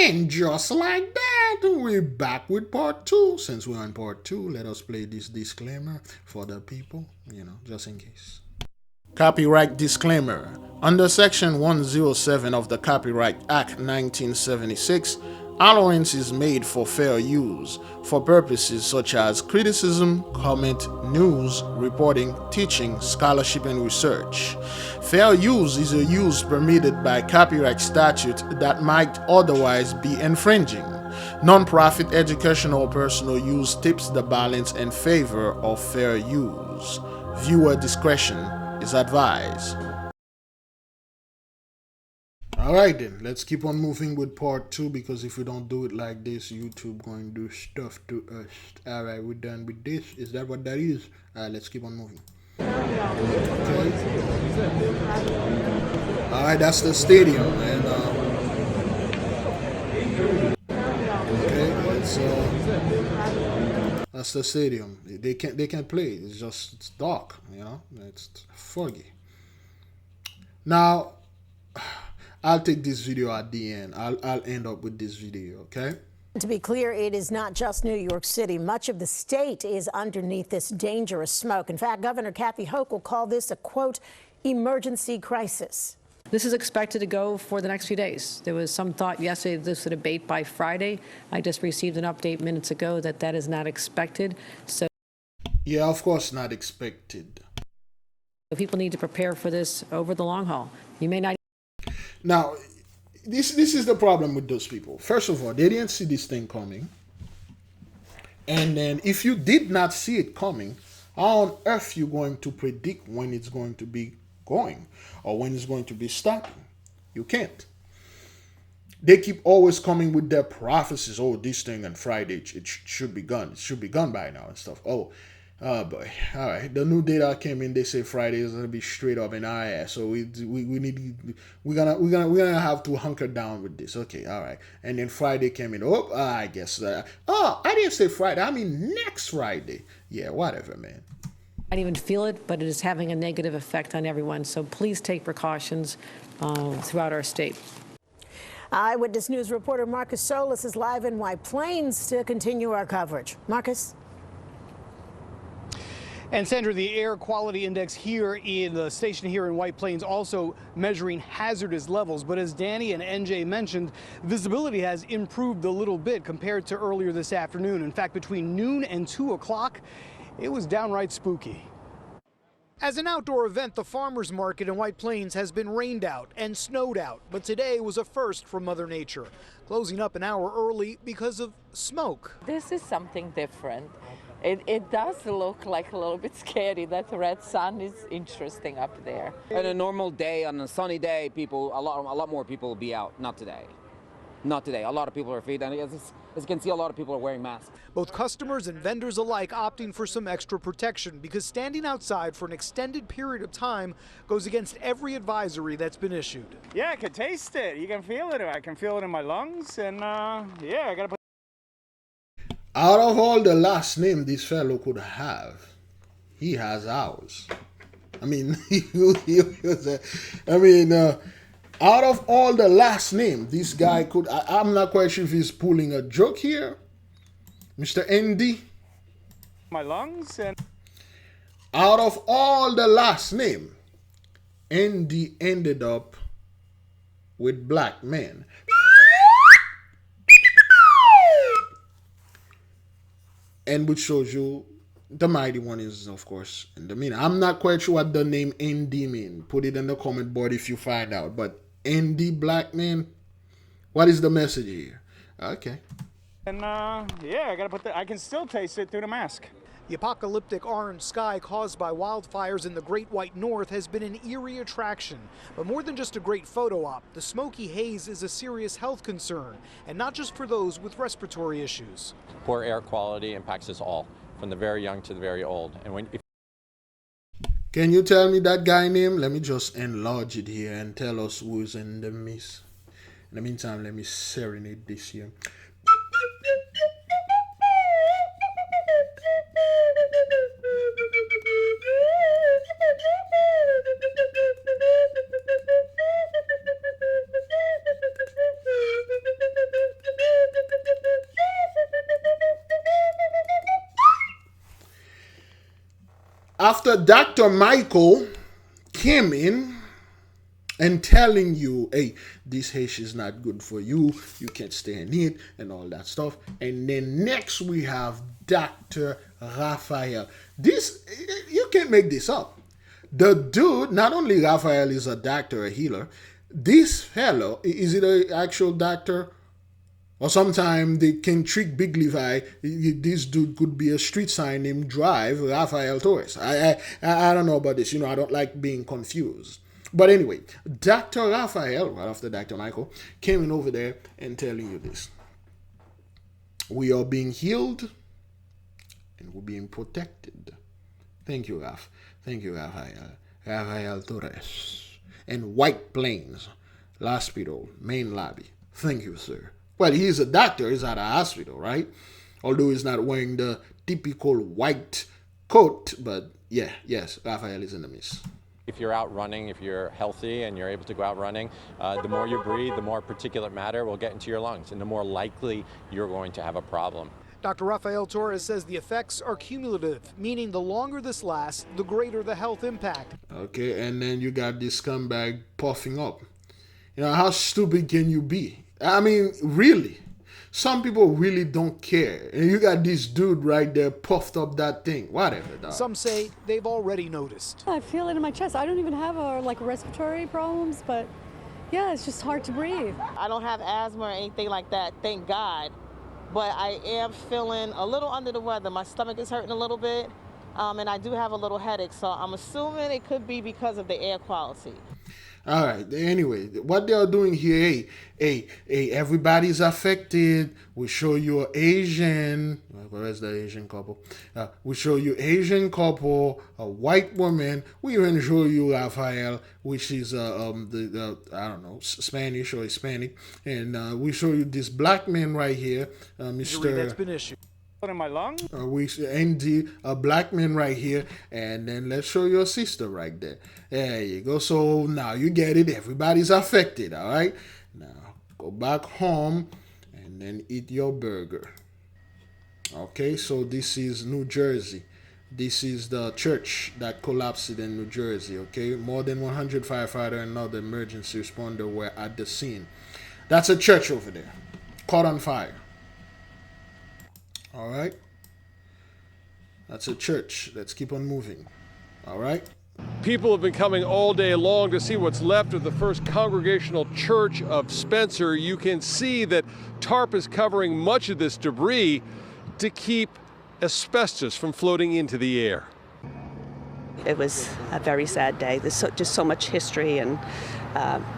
And just like that, we're back with part two. Since we're on part two, let us play this disclaimer for the people, just in case. Copyright disclaimer. Under Section 107 of the Copyright Act 1976, allowance is made for fair use for purposes such as criticism, comment, news, reporting, teaching, scholarship, and research. Fair use is a use permitted by copyright statute that might otherwise be infringing. Non-profit educational or personal use tips the balance in favor of fair use. Viewer discretion is advised. Alright then, let's keep on moving with part two, because if we don't do it like this, YouTube going to do stuff to us. Alright, we're done with this. Is that what that is? Alright, let's keep on moving. Okay. Alright, that's the stadium, and okay, that's the stadium. They can't play. It's dark, it's foggy. Now I'll take this video at the end. I'll end up with this video, okay? To be clear, it is not just New York City. Much of the state is underneath this dangerous smoke. In fact, Governor Kathy Hochul called this a, quote, emergency crisis. This is expected to go for the next few days. There was some thought yesterday this would abate by Friday. I just received an update minutes ago that is not expected. So, yeah, of course not expected. People need to prepare for this over the long haul. You may not. Now, this is the problem with those people. First of all, they didn't see this thing coming. And then if you did not see it coming, how on earth are you going to predict when it's going to be going or when it's going to be stopping? You can't. They keep always coming with their prophecies. Oh, this thing on Friday, it should be gone. It should be gone by now and stuff. Oh boy. All right. The new data came in. They say Friday is gonna be straight up in our ass. So we're gonna have to hunker down with this. Okay. All right. And then Friday came in. Oh, I guess. I didn't say Friday. I mean next Friday. Yeah. Whatever, man. I didn't even feel it, but it is having a negative effect on everyone. So please take precautions throughout our state. Eyewitness News reporter Marcus Solis is live in White Plains to continue our coverage. Marcus. And Sandra, the air quality index here in the station here in White Plains also measuring hazardous levels. But as Danny and NJ mentioned, visibility has improved a little bit compared to earlier this afternoon. In fact, between noon and 2 o'clock, it was downright spooky. As an outdoor event, the farmers market in White Plains has been rained out and snowed out. But today was a first for Mother Nature, closing up an hour early because of smoke. This is something different. It does look like a little bit scary. That red sun is interesting up there. On a normal day, on a sunny day, a lot more people will be out. Not today. Not today. A lot of people are feet. And as you can see, a lot of people are wearing masks. Both customers and vendors alike opting for some extra protection because standing outside for an extended period of time goes against every advisory that's been issued. Yeah, I can taste it. You can feel it. I can feel it in my lungs. And yeah, I got to put. Out of all the last name this fellow could have, he has ours. I mean, out of all the last name this guy could, I'm not quite sure if he's pulling a joke here, Mr. ND. My lungs and. Out of all the last name, ND ended up with black men. And which shows you the mighty one is, of course, in the meaning. I'm not quite sure what the name ND mean. Put it in the comment board if you find out. But ND black man, what is the message here? Okay. And yeah, I got to put I can still taste it through the mask. The apocalyptic orange sky caused by wildfires in the Great White North has been an eerie attraction. But more than just a great photo op, the smoky haze is a serious health concern, and not just for those with respiratory issues. Poor air quality impacts us all, from the very young to the very old. And can you tell me that guy name? Let me just enlarge it here and tell us who's in the mix. In the meantime, let me serenade this here. after Dr. Michael came in and telling you, hey, this hash is not good for you, you can't stay in it, and all that stuff. And then next we have Dr. Raphael. This, you can't make this up. The dude, not only Raphael is a doctor, a healer, this fellow, is it an actual doctor? Or sometimes they can trick Big Levi. This dude could be a street sign named Drive Raphael Torres. I don't know about this. You know, I don't like being confused. But anyway, Dr. Raphael, right after Dr. Michael, came in over there and telling you this. We are being healed and we're being protected. Thank you, Raph. Thank you, Raphael. Raphael Torres. And White Plains Hospital, main lobby. Thank you, sir. Well, he's a doctor. He's at a hospital, right? Although he's not wearing the typical white coat. But yeah, yes, Raphael is in the mist. If you're out running, if you're healthy and you're able to go out running, the more you breathe, the more particulate matter will get into your lungs, and the more likely you're going to have a problem. Dr. Raphael Torres says the effects are cumulative, meaning the longer this lasts, the greater the health impact. Okay, and then you got this scumbag puffing up. You know, how stupid can you be? I mean, really? Some people really don't care. And you got this dude right there puffed up that thing. Whatever, dog. Some say they've already noticed. I feel it in my chest. I don't even have respiratory problems, but yeah, it's just hard to breathe. I don't have asthma or anything like that, thank God. But I am feeling a little under the weather. My stomach is hurting a little bit, and I do have a little headache. So I'm assuming it could be because of the air quality. All right. Anyway, what they are doing here, hey, everybody's affected. We show you an Asian. Where's the Asian couple? We show you Asian couple, a white woman. We even show you Raphael, which is the I don't know, Spanish or Hispanic, and we show you this black man right here, Mr. That's been issued. In my lungs? We Andy, a black man right here, and then let's show your sister right there. There you go. So now you get it. Everybody's affected. All right. Now go back home and then eat your burger. Okay. So this is New Jersey. This is the church that collapsed in New Jersey. Okay. More than 100 firefighters and other emergency responders were at the scene. That's a church over there, caught on fire. All right. That's a church. Let's keep on moving. All right. People have been coming all day long to see what's left of the First Congregational Church of Spencer. You can see that tarp is covering much of this debris to keep asbestos from floating into the air. It was a very sad day. There's just so much history and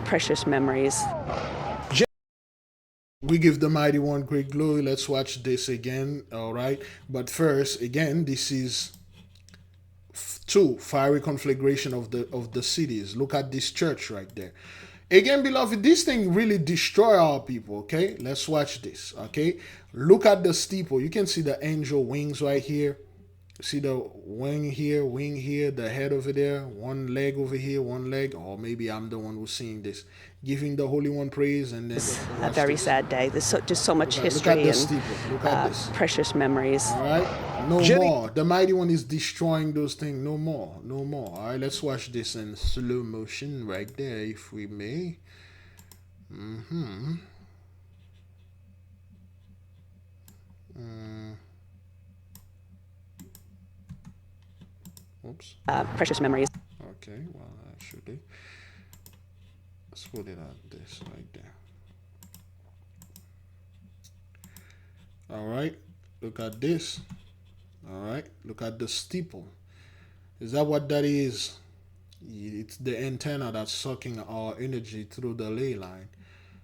precious memories. We give the Mighty One great glory. Let's watch this again, all right? But first, again, this is 2 fiery conflagration of the cities. Look at this church right there. Again, beloved, this thing really destroy our people, okay? Let's watch this, okay? Look at the steeple. You can see the angel wings right here. See the wing here, the head over there, one leg over here, one leg. Or maybe I'm the one who's seeing this. Giving the Holy One praise. And then a very sad day. There's just so much history and precious memories. All right? No more. The Mighty One is destroying those things. No more. No more. All right, let's watch this in slow motion right there, if we may. Oops. Precious memories. Okay, well, actually, let's put it at this right there. All right, look at this. All right, look at the steeple. Is that what that is? It's the antenna that's sucking our energy through the ley line,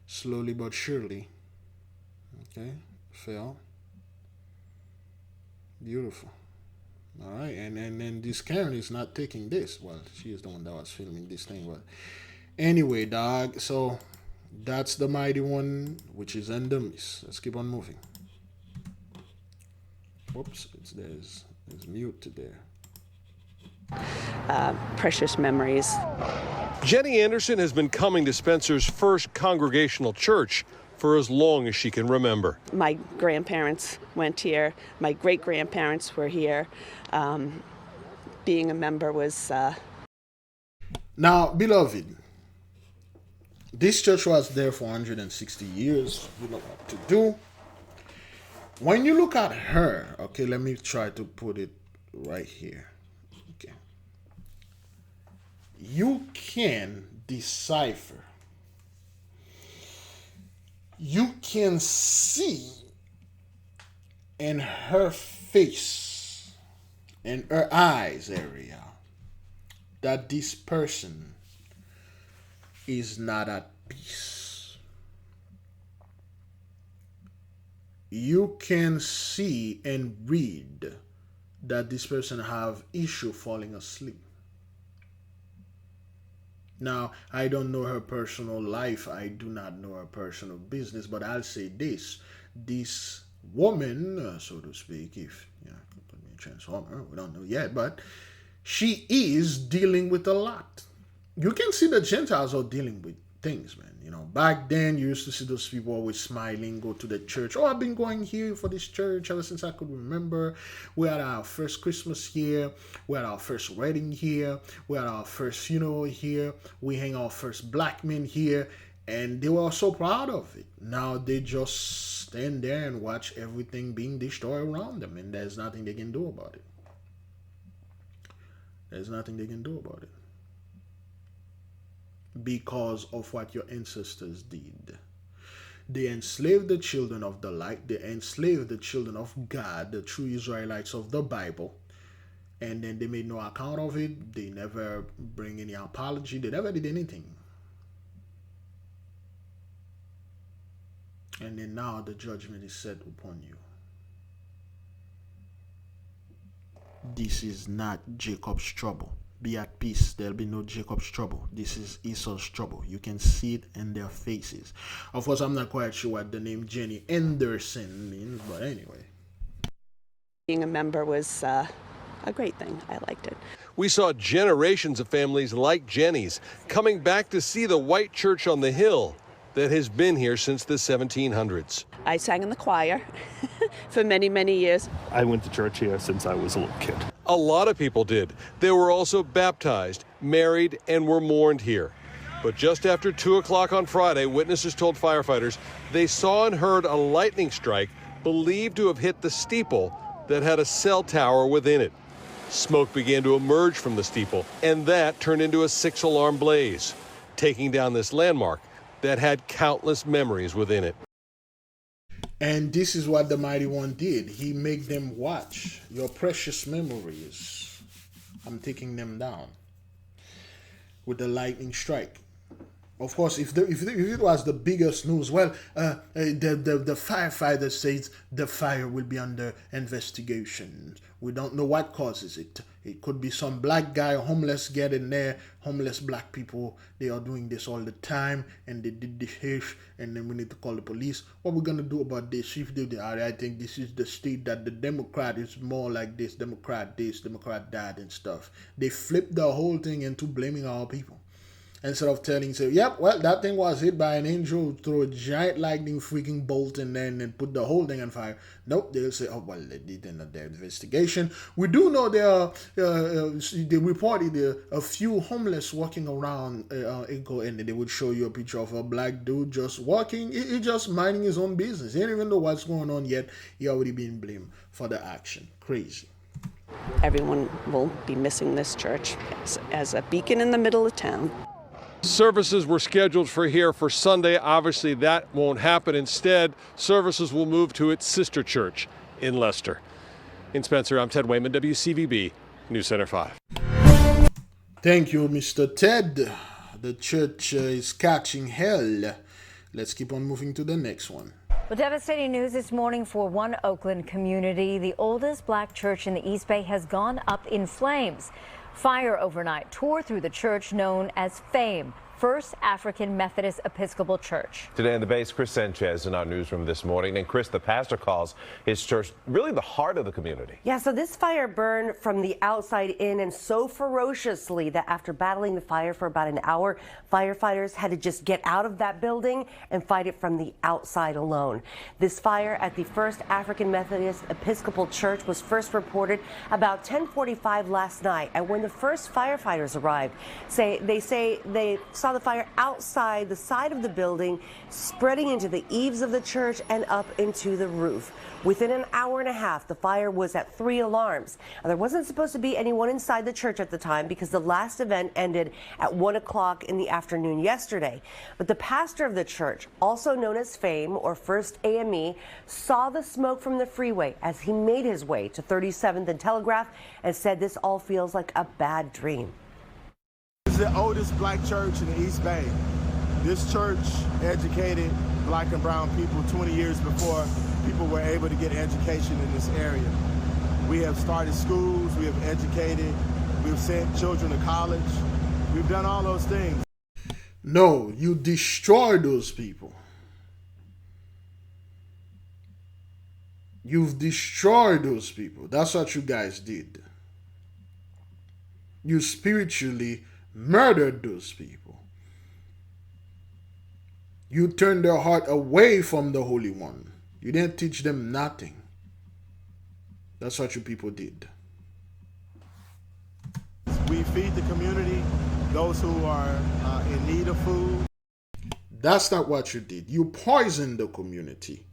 slowly but surely. Okay, fell. Beautiful. All right, and then this Karen is not taking this. Well, she is the one that was filming this thing. But anyway, dog, so that's the Mighty One, which is in the mist. Let's keep on moving. Whoops, there's mute there. Precious memories. Jenny Anderson has been coming to Spencer's First Congregational Church for as long as she can remember. My grandparents went here. My great-grandparents were here. being a member was... Now, beloved, this church was there for 160 years. You know what to do. When you look at her, okay, let me try to put it right here. Okay. You can decipher. You can see in her face, in her eyes area, that this person is not at peace. You can see and read that this person have issue falling asleep. Now, I don't know her personal life. I do not know her personal business, but I'll say this. This woman, so to speak, if could be a transformer, we don't know yet, but she is dealing with a lot. You can see the Gentiles are dealing with things, man. You know, back then you used to see those people always smiling, go to the church. Oh, I've been going here for this church ever since I could remember. We had our first Christmas here. We had our first wedding here. We had our first funeral here. We hang our first black men here. And they were so proud of it. Now they just stand there and watch everything being destroyed around them. And there's nothing they can do about it. There's nothing they can do about it. Because of what your ancestors did. They enslaved the children of the light. They enslaved the children of God, the true Israelites of the Bible. And then they made no account of it. They never bring any apology. They never did anything. And then now the judgment is set upon you. This is not Jacob's trouble. Be at peace. There'll be no Jacob's trouble. This is Esau's trouble. You can see it in their faces. Of course, I'm not quite sure what the name Jenny Anderson means, but anyway. Being a member was a great thing. I liked it. We saw generations of families like Jenny's coming back to see the white church on the hill that has been here since the 1700s. I sang in the choir for many, many years. I went to church here since I was a little kid. A lot of people did. They were also baptized, married, and were mourned here. But just after 2 o'clock on Friday, witnesses told firefighters they saw and heard a lightning strike believed to have hit the steeple that had a cell tower within it. Smoke began to emerge from the steeple, and that turned into a 6-alarm blaze, taking down this landmark that had countless memories within it. And this is what the Mighty One did. He made them watch your precious memories. I'm taking them down with the lightning strike. Of course, if it was the biggest news, well, the firefighter says the fire will be under investigation. We don't know what causes it. It could be some black guy, homeless, get in there. Homeless black people, they are doing this all the time, and they did this here, and then we need to call the police. What we're going to do about this? If they I think this is the state that the Democrat is more like this, Democrat that, and stuff. They flipped the whole thing into blaming our people. Instead of telling, say, yep, well, that thing was hit by an angel, throw a giant lightning freaking bolt and then put the whole thing on fire. Nope, they'll say, oh, well, they did their investigation. We do know they reported a few homeless walking around and they would show you a picture of a black dude just walking. He just minding his own business. He didn't even know what's going on yet. He already been blamed for the action. Crazy. Everyone will be missing this church as a beacon in the middle of town. Services were scheduled for Sunday. Obviously, that won't happen. Instead, services will move to its sister church in Leicester. In Spencer, I'm Ted Wayman, WCVB News Center 5. Thank you, Mr. Ted. The church is catching hell. Let's keep on moving to the next one. Well, devastating news this morning for one Oakland community. The oldest black church in the East Bay has gone up in flames. Fire overnight tore through the church known as Fame. First African Methodist Episcopal Church. Today in the base, Chris Sanchez in our newsroom this morning. And Chris, the pastor calls his church really the heart of the community. Yeah, so this fire burned from the outside in and so ferociously that after battling the fire for about an hour, firefighters had to just get out of that building and fight it from the outside alone. This fire at the First African Methodist Episcopal Church was first reported about 10:45 last night. And when the first firefighters arrived, they say they saw the fire outside the side of the building, spreading into the eaves of the church and up into the roof. Within an hour and a half, the fire was at 3 alarms. Now, there wasn't supposed to be anyone inside the church at the time because the last event ended at 1 o'clock in the afternoon yesterday. But the pastor of the church, also known as Fame or First AME, saw the smoke from the freeway as he made his way to 37th and Telegraph and said this all feels like a bad dream. This is the oldest black church in the East Bay. This church educated black and brown people 20 years before people were able to get education in this area. We have started schools, we have educated, we've sent children to college. We've done all those things. No, you destroy those people. You've destroyed those people. That's what you guys did. You spiritually murdered those people. You turned their heart away from the Holy One. You didn't teach them nothing. That's what you people did. We feed the community, those who are in need of food. That's not what you did. You poisoned the community.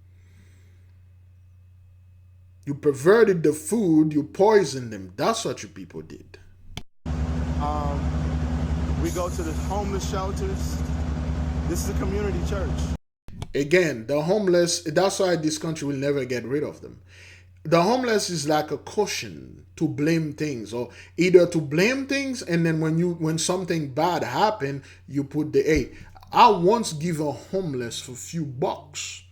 You perverted the food, you poisoned them. That's what you people did. We go to the homeless shelters. This is a community church. Again, the homeless, that's why this country will never get rid of them. The homeless is like a caution to blame things, or either to blame things, and then when something bad happen, you put the hey. I once give a homeless for a few bucks.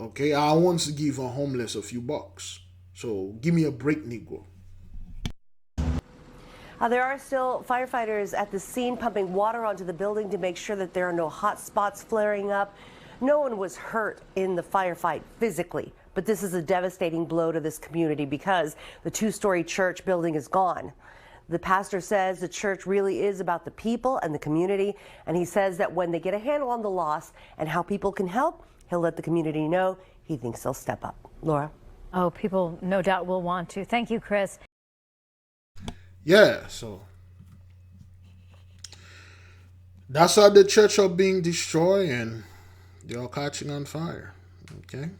Okay, I once give a homeless a few bucks. So give me a break, Negro. There are still firefighters at the scene pumping water onto the building to make sure that there are no hot spots flaring up. No one was hurt in the firefight physically, but this is a devastating blow to this community because the two-story church building is gone. The pastor says the church really is about the people and the community, and he says that when they get a handle on the loss and how people can help, he'll let the community know. He thinks they'll step up. Laura? Oh, people no doubt will want to. Thank you, Chris. Yeah, so that's how the church are being destroyed and they are catching on fire. Okay?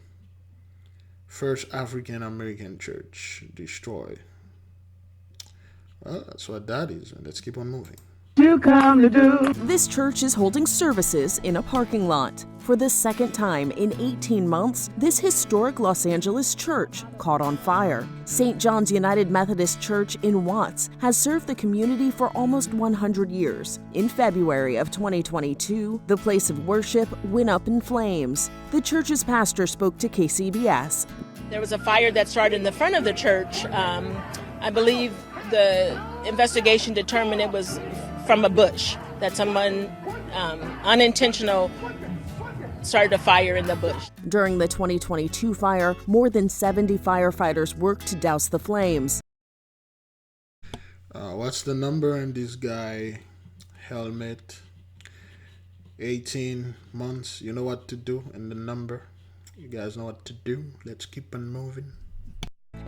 First African American church destroyed. Well, that's what that is. And let's keep on moving. This church is holding services in a parking lot. For the second time in 18 months, this historic Los Angeles church caught on fire. St. John's United Methodist Church in Watts has served the community for almost 100 years. In February of 2022, the place of worship went up in flames. The church's pastor spoke to KCBS. There was a fire that started in the front of the church. I believe the investigation determined it was from a bush, that someone unintentional started a fire in the bush. During the 2022 fire, more than 70 firefighters worked to douse the flames. What's the number on this guy? Helmet. 18 months. You know what to do, and the number. You guys know what to do. Let's keep on moving.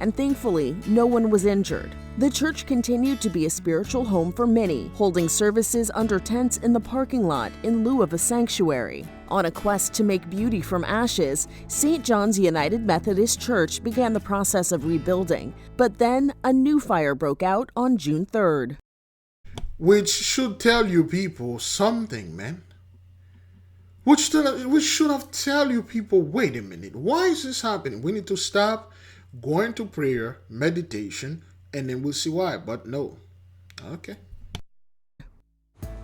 And thankfully, no one was injured. The church continued to be a spiritual home for many, holding services under tents in the parking lot in lieu of a sanctuary. On a quest to make beauty from ashes, St. John's United Methodist Church began the process of rebuilding. But then a new fire broke out on June 3rd. Which should tell you people something, man. Which should have tell you people, wait a minute, why is this happening? We need to stop, go into prayer, meditation, and then we'll see why. But no. Okay.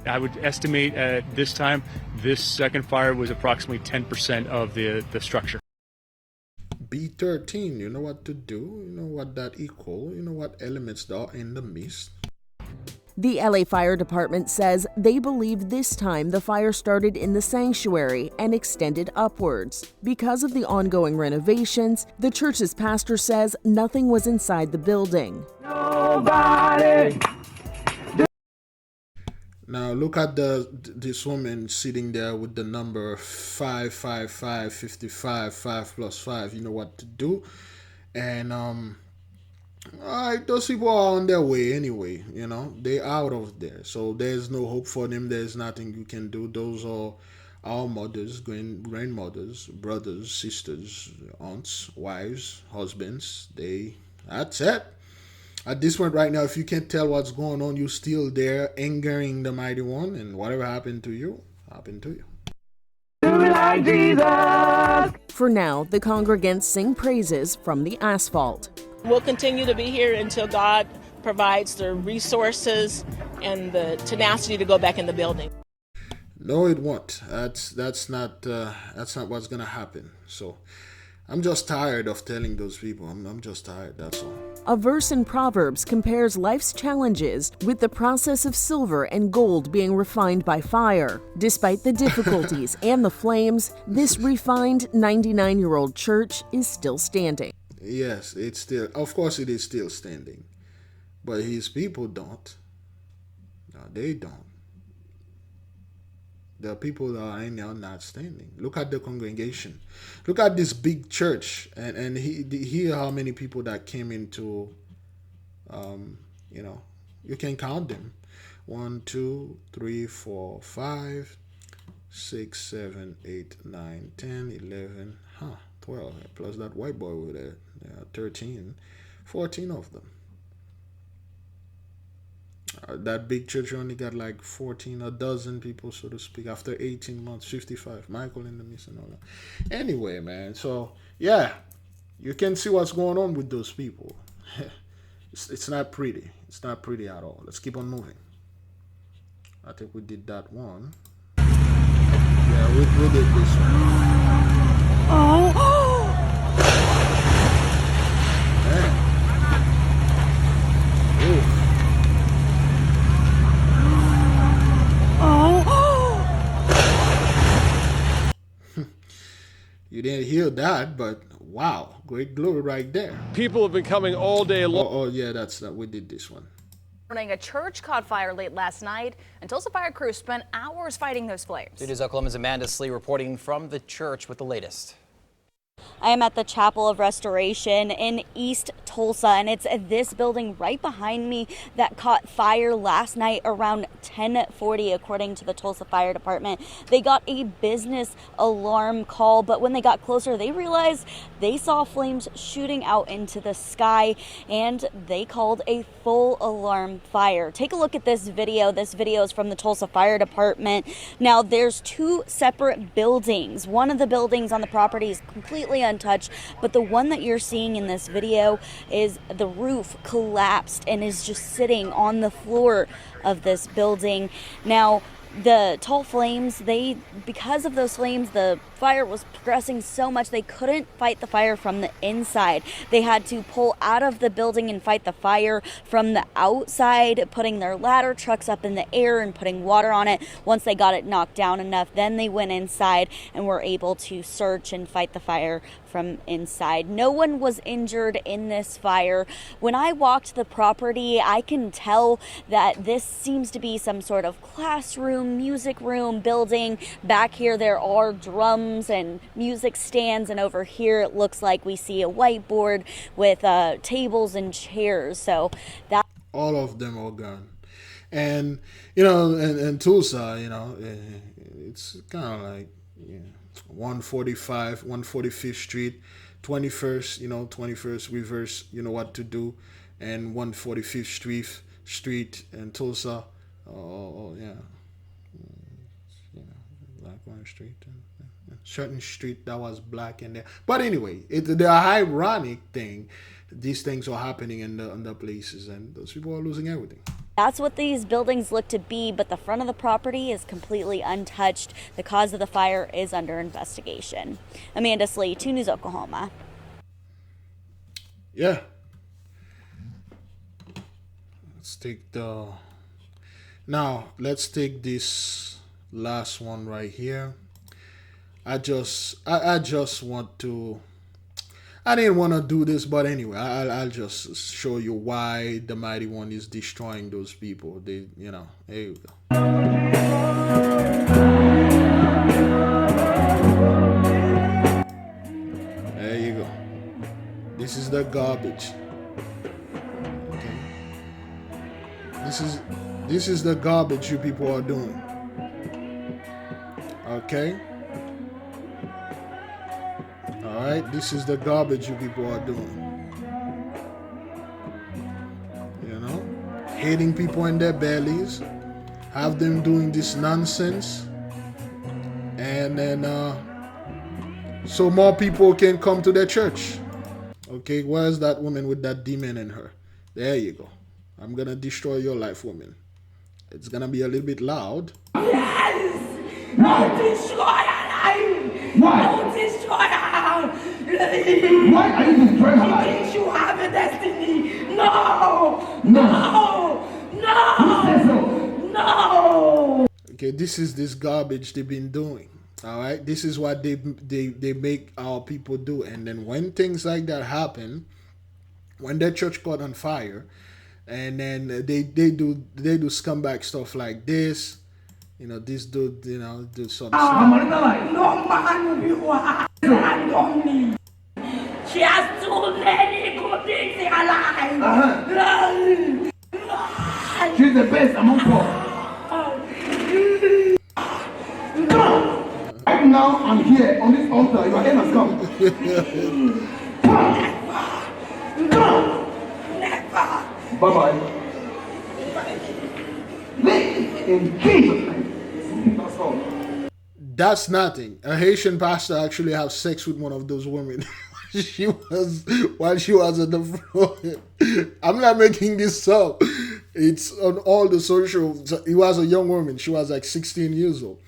I would estimate at this time, this second fire was approximately 10% of the structure. B13, you know what to do. You know what that equal. You know what elements there are in the mist. The LA Fire Department says they believe this time the fire started in the sanctuary and extended upwards. Because of the ongoing renovations, the church's pastor says nothing was inside the building. Nobody. Now look at this woman sitting there with the number 555 55 5 plus 5. You know what to do, and alright, those people are on their way anyway. You know, they out of there, so there's no hope for them. There's nothing you can do. Those are our mothers, grandmothers, brothers, sisters, aunts, wives, husbands. That's it. At this point right now, if you can't tell what's going on, you're still there angering the mighty one, and whatever happened to you, happened to you. Like Jesus. For now, the congregants sing praises from the asphalt. We'll continue to be here until God provides the resources and the tenacity to go back in the building. No, it won't. That's not what's gonna happen. So I'm just tired of telling those people. I'm just tired, that's all. A verse in Proverbs compares life's challenges with the process of silver and gold being refined by fire. Despite the difficulties and the flames, this refined 99-year-old church is still standing. Yes, of course it is still standing. But his people don't. No, they don't. The people that are in there not standing. Look at the congregation. Look at this big church, and hear how many people that came into. You can count them: 1, 2, 3, 4, 5, 6, 7, 8, 9, 10, 11, 12. Plus that white boy over there, 13, 14 of them. That big church only got like a dozen people, so to speak, after 18 months, 55. Michael in the midst and all that. Anyway, man, so yeah, you can see what's going on with those people. It's not pretty. It's not pretty at all. Let's keep on moving. I think we did that one. Yeah, we did this one. Oh! Man. Ooh. You didn't hear that, but wow, great glory right there. People have been coming all day long. Oh yeah, we did this one. A church caught fire late last night, and Tulsa fire crews spent hours fighting those flames. 2 News Oklahoma's Amanda Slee reporting from the church with the latest. I am at the Chapel of Restoration in East Tulsa, and it's this building right behind me that caught fire last night around 10:40, according to the Tulsa Fire Department. They got a business alarm call, but when they got closer, they realized they saw flames shooting out into the sky, and they called a full alarm fire. Take a look at this video. This video is from the Tulsa Fire Department. Now, there's 2 separate buildings. One of the buildings on the property is completely untouched, but the one that you're seeing in this video is the roof collapsed and is just sitting on the floor of this building. Now, the tall flames, because of those flames, the fire was progressing so much they couldn't fight the fire from the inside. They had to pull out of the building and fight the fire from the outside, putting their ladder trucks up in the air and putting water on it. Once they got it knocked down enough, then they went inside and were able to search and fight the fire from inside. No one was injured in this fire. When I walked the property, I can tell that this seems to be some sort of classroom, music room building. Back here there are drums and music stands, and over here it looks like we see a whiteboard with tables and chairs. So that all of them are gone. And in Tulsa, it's kind of like 145th Street, 21st, 21st reverse, you know what to do, and 145th Street in Tulsa, Black Street, certain street that was black in there. But anyway, the ironic thing, these things are happening in the places, and those people are losing everything. That's what these buildings look to be, but the front of the property is completely untouched. The cause of the fire is under investigation. Amanda Slee, 2 News Oklahoma. Yeah. Let's take the Now, let's take this last one right here. I just want to, I didn't want to do this, but anyway, I'll just show you why the Mighty One is destroying those people. They, you know, here you go. There you go. This is the garbage. Okay. This is the garbage you people are doing. Okay. Alright, this is the garbage you people are doing. You know? Hating people in their bellies. Have them doing this nonsense. And then so more people can come to their church. Okay, where's that woman with that demon in her? There you go. I'm gonna destroy your life, woman. It's gonna be a little bit loud. Yes! No destroy her life! Why? No destroy her! Why are you destroying her life? Because you have a destiny! No! No! No! No! Okay, this is this garbage they've been doing. All right, this is what they make our people do. And then when things like that happen, when their church caught on fire, and then they do scumbag stuff like this, you know, this dude, you know, do some stuff. No man you are on me. She has too many good things in her life. She's the best among all. Right now, I'm here on this altar. Your end has come. Never. Bye-bye. In Jesus' name. That's all. That's nothing. A Haitian pastor actually have sex with one of those women. while she was on the floor. I'm not making this up. It's on all the social. It was a young woman. She was like 16 years old.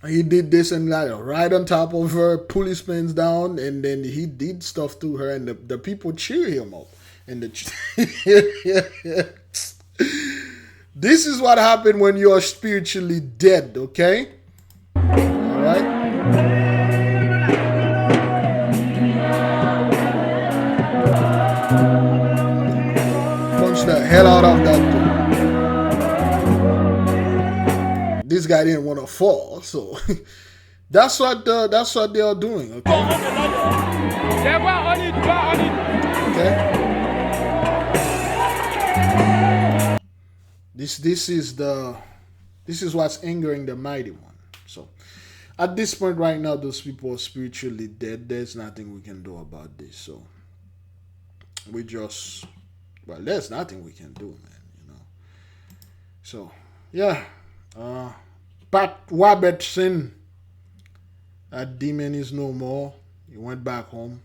He did this and that right on top of her, pull his pants down, and then he did stuff to her, and the people cheer him up. And this is what happened when you are spiritually dead, okay? All right? Punch the hell out of that dude. This guy didn't want to fall, so that's what they are doing. Okay. Okay. This is what's angering the Mighty One. So at this point right now, those people are spiritually dead. There's nothing we can do about this. So there's nothing we can do, man. You know. So yeah. Pat Robertson, that demon is no more. He went back home.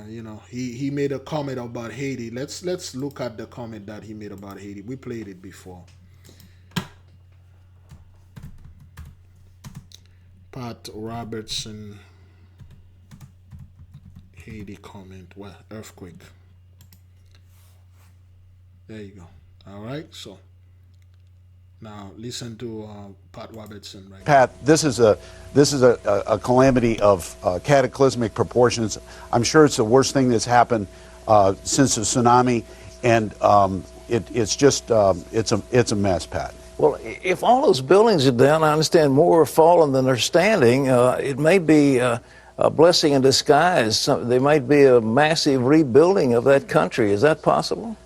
You know, he made a comment about Haiti. Let's look at the comment that he made about Haiti. We played it before. Pat Robertson, Haiti comment. Well, earthquake. There you go. All right, so now listen to Pat Robertson. Right. Pat, this is a calamity of cataclysmic proportions. I'm sure it's the worst thing that's happened since the tsunami, and it's a mess, Pat. Well, if all those buildings are down, I understand more are fallen than are standing. It may be a blessing in disguise. There might be a massive rebuilding of that country. Is that possible?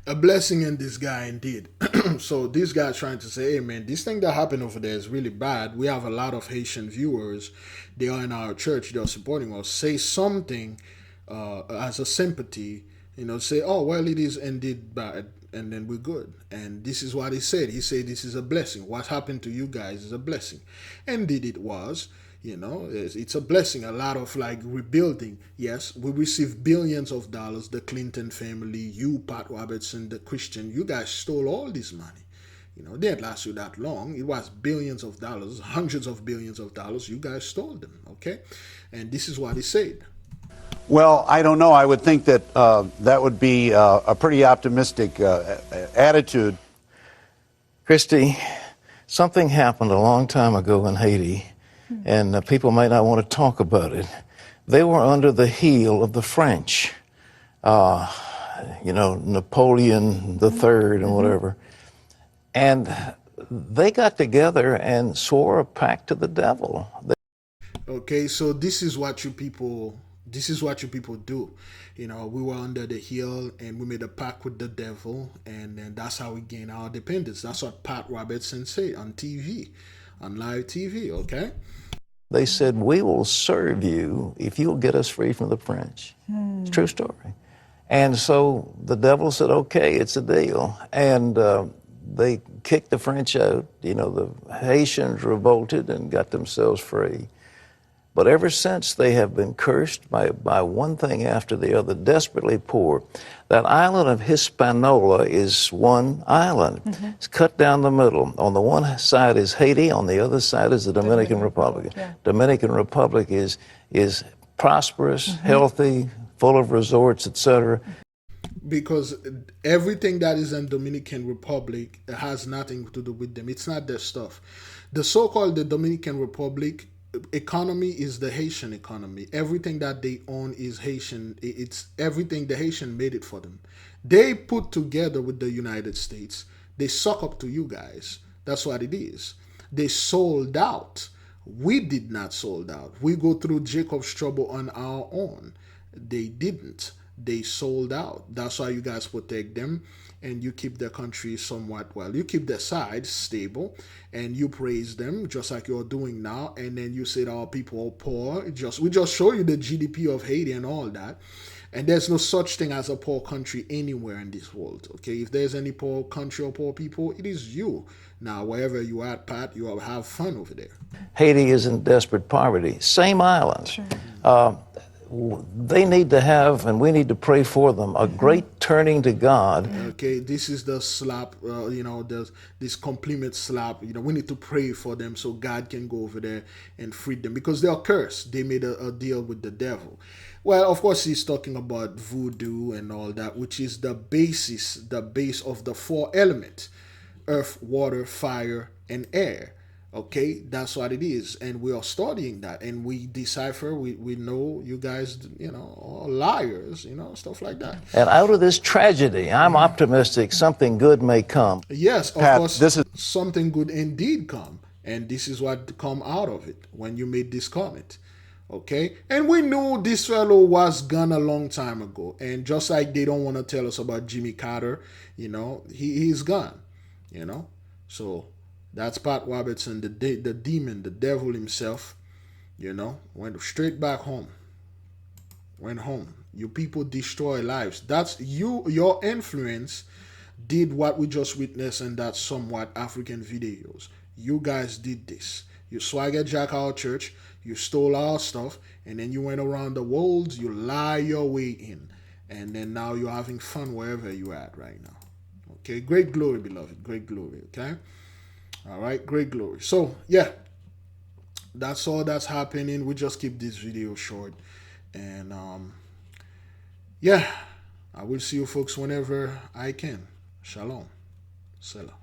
A blessing in disguise, indeed. So this guy's trying to say, hey man, this thing that happened over there is really bad. We have a lot of Haitian viewers. They are in our church. They are supporting us. Say something as a sympathy. You know, say, oh, well, it is indeed bad. And then we're good. And this is what he said. He said, this is a blessing. What happened to you guys is a blessing. Indeed it was. You know, it's a blessing. A lot of like rebuilding. Yes, we received billions of dollars. The Clinton family, you, Pat Robertson, the Christian, you guys stole all this money. You know, they didn't last you that long. It was billions of dollars, hundreds of billions of dollars. You guys stole them, okay? And this is what he said. Well, I don't know. I would think that that would be a pretty optimistic attitude. Christy, something happened a long time ago in Haiti, and people may not want to talk about it. They were under the heel of the French, Napoleon III and whatever. And they got together and swore a pact to the devil. Okay, so this is what you people do. We were under the heel and we made a pact with the devil, and then that's how we gain our independence. That's what Pat Robertson said on TV, on live TV, okay? They said, we will serve you if you'll get us free from the French. It's a true story. And so the devil said, okay, it's a deal. And they kicked the French out. The Haitians revolted and got themselves free. But ever since, they have been cursed by one thing after the other, desperately poor. That island of Hispaniola is one island. It's cut down the middle. On the one side is Haiti, on the other side is the Dominican Republic. Yeah. Dominican Republic is prosperous, healthy, full of resorts, etc. Because everything that is in Dominican Republic has nothing to do with them. It's not their stuff. The so-called the Dominican Republic economy is the Haitian economy. Everything that they own is Haitian. It's everything the Haitian made it for them. They put together with the United States. They suck up to you guys. That's what it is. They sold out. We did not sold out. We go through Jacob's trouble on our own. They didn't. They sold out. That's why you guys protect them and you keep the country somewhat well. You keep their sides stable and you praise them just like you're doing now. And then you say our people are poor. We just show you the GDP of Haiti and all that. And there's no such thing as a poor country anywhere in this world. Okay, if there's any poor country or poor people, it is you. Now, wherever you are at, Pat, you will have fun over there. Haiti is in desperate poverty. Same island. Sure. They need to have, and we need to pray for them, a great turning to God. Okay, this is the slap, this compliment slap. We need to pray for them so God can go over there and free them because they are cursed. They made a deal with the devil. Well, of course, he's talking about voodoo and all that, which is the base of the four elements: earth, water, fire, and air. Okay, that's what it is, and we are studying that, and we decipher. We know you guys, are liars, stuff like that. And out of this tragedy, I'm optimistic something good may come. Yes, of course, something good indeed come, and this is what come out of it when you made this comment. Okay, and we knew this fellow was gone a long time ago, and just like they don't want to tell us about Jimmy Carter, he's gone, so. That's Pat Robertson, the demon, the devil himself, went straight back home. Went home. You people destroy lives. That's your influence did what we just witnessed in that somewhat African videos. You guys did this. You swagger jack our church, you stole our stuff, and then you went around the world, you lie your way in. And then now you're having fun wherever you're at right now. Okay, great glory, beloved. Great glory, okay? All right, great glory. So, yeah, that's all that's happening. We just keep this video short. And, yeah, I will see you folks whenever I can. Shalom. Selah.